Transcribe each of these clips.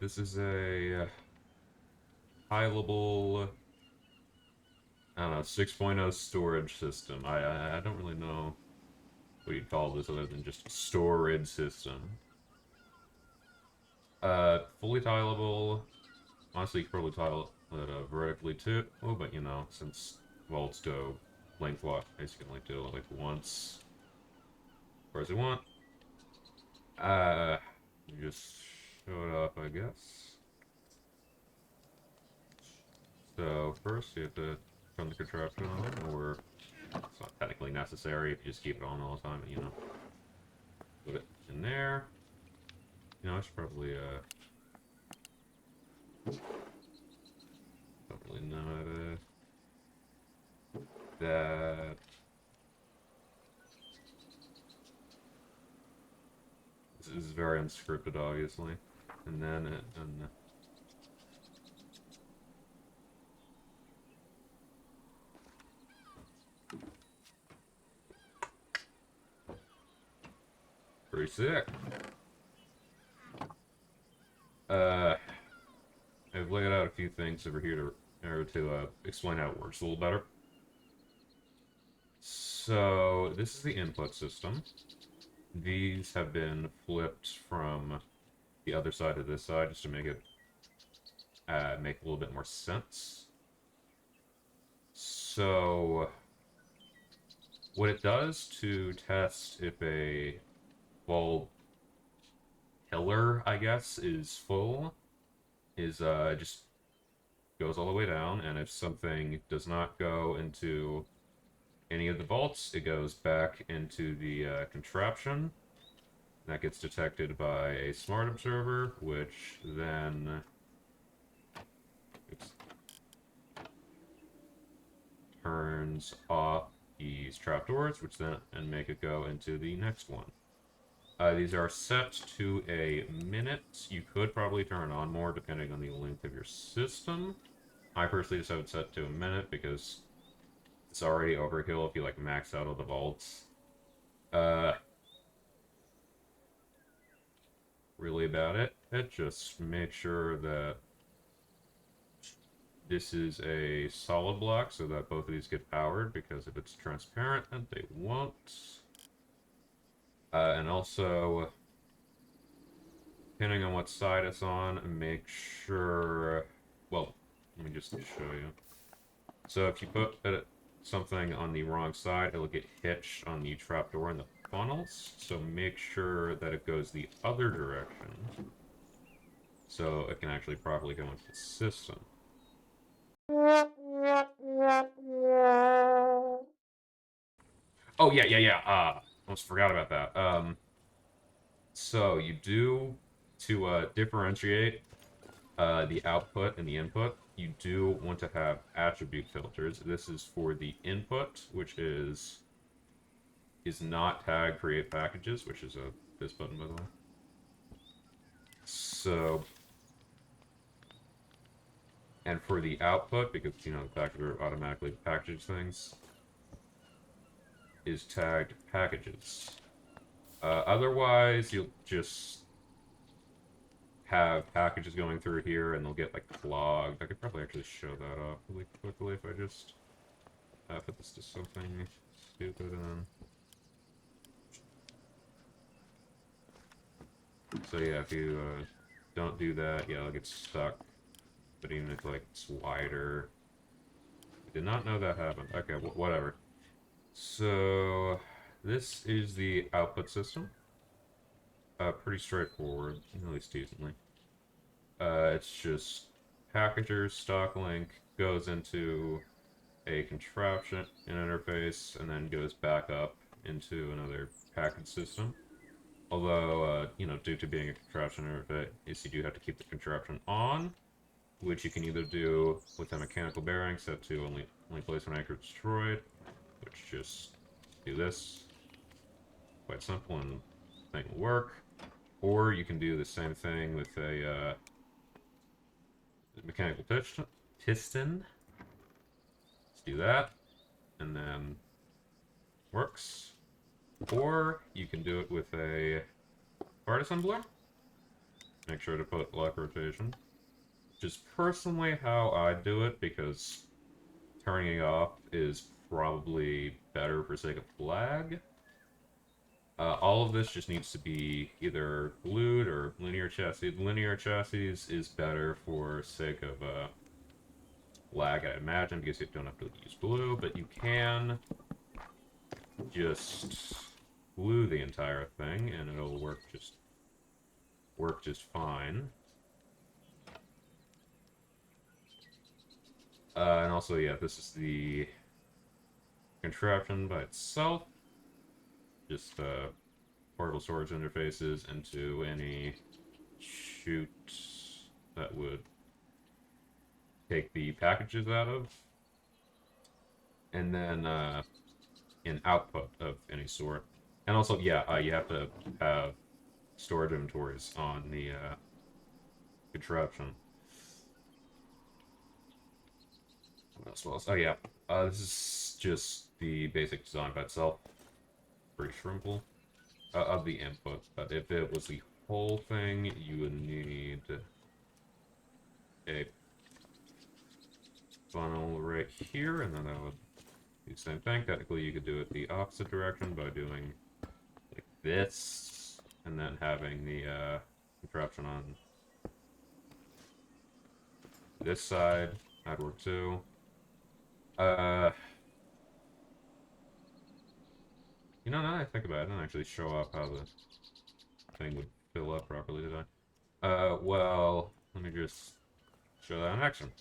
this is a Tileable, I don't know, 6.0 storage system. I don't really know what you'd call this other than just a storage system. Fully tileable. Honestly, you could probably tile it vertically too, but you know, since vaults go lengthwise, you can only do it like once, or as you want. Uh, you just show it up, I guess. So first, you have to turn the contraption on, or it's not technically necessary if you just keep it on all the time. You know, put it in there. You know, I should probably don't really know how to that. This is very unscripted, obviously. And then it, and pretty sick. Uh, I've laid out a few things over here to explain how it works a little better. So this is the input system. These have been flipped from the other side to this side just to make it make a little bit more sense. So what it does to test if a bulb pillar, I guess, is full is just goes all the way down, and if something does not go into any of the vaults, it goes back into the contraption. That gets detected by a smart observer, which then oops, turns off these trapdoors, which then and make it go into the next one. These are set to a minute. You could probably turn it on more depending on the length of your system. I personally just have it set to a minute because it's already overkill if you like max out all the vaults. Really about it. Just make sure that this is a solid block so that both of these get powered, because if it's transparent, then they won't. And also, depending on what side it's on, make sure... Well, let me just show you. So if you put something on the wrong side, it'll get hitched on the trapdoor and the funnels. So make sure that it goes the other direction, so it can actually properly go into the system. Oh, yeah. Almost forgot about that. So you do, to differentiate the output and the input, you do want to have attribute filters. This is for the input, which is not tag create packages, which is this button, by the way. So, and for the output, because, you know, the packager automatically packages things, is tagged packages. Otherwise, you'll just have packages going through here, and they'll get, like, clogged. I could probably actually show that off really quickly if I just put this to something stupid, and then... So yeah, if you don't do that, yeah, it'll get stuck. But even if, like, it's wider... I did not know that happened. Okay, whatever. So, this is the output system. Pretty straightforward, at least decently. It's just packager stock link goes into a contraption interface and then goes back up into another package system. Although, you know, due to being a contraption interface, you do have to keep the contraption on, which you can either do with a mechanical bearing set to only place when anchor destroyed, which just do this. Quite simple, and the thing will work. Or you can do the same thing with a mechanical piston. Let's do that, and then works. Or you can do it with a part assembler. make sure to put lock rotation. Which is personally how I do it, because turning it off is probably better for sake of lag. All of this just needs to be either glued or linear chassis. Linear chassis is better for sake of lag, I imagine, because you don't have to use glue, but you can just glue the entire thing and it'll work just fine. And also, yeah, this is the contraption by itself. Just portable storage interfaces into any chute that would take the packages out of, and then an output of any sort. And also, yeah, you have to have storage inventories on the contraption. What else? Oh yeah, this is just the basic design by itself. Pretty simple. Of the input, but if it was the whole thing, you would need a funnel right here, and then that would be the same thing. Technically, you could do it the opposite direction by doing like this, and then having the contraption on this side. That'd work too. Uh, now that I think about it, I didn't actually show up how the thing would fill up properly, did I? Well, let me just show that in action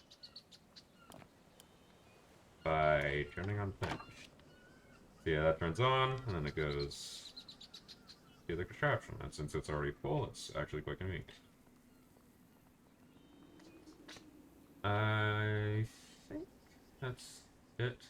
by turning on thing. Yeah, that turns on, and then it goes to the contraption. And since it's already full, it's actually quite convenient. I think that's it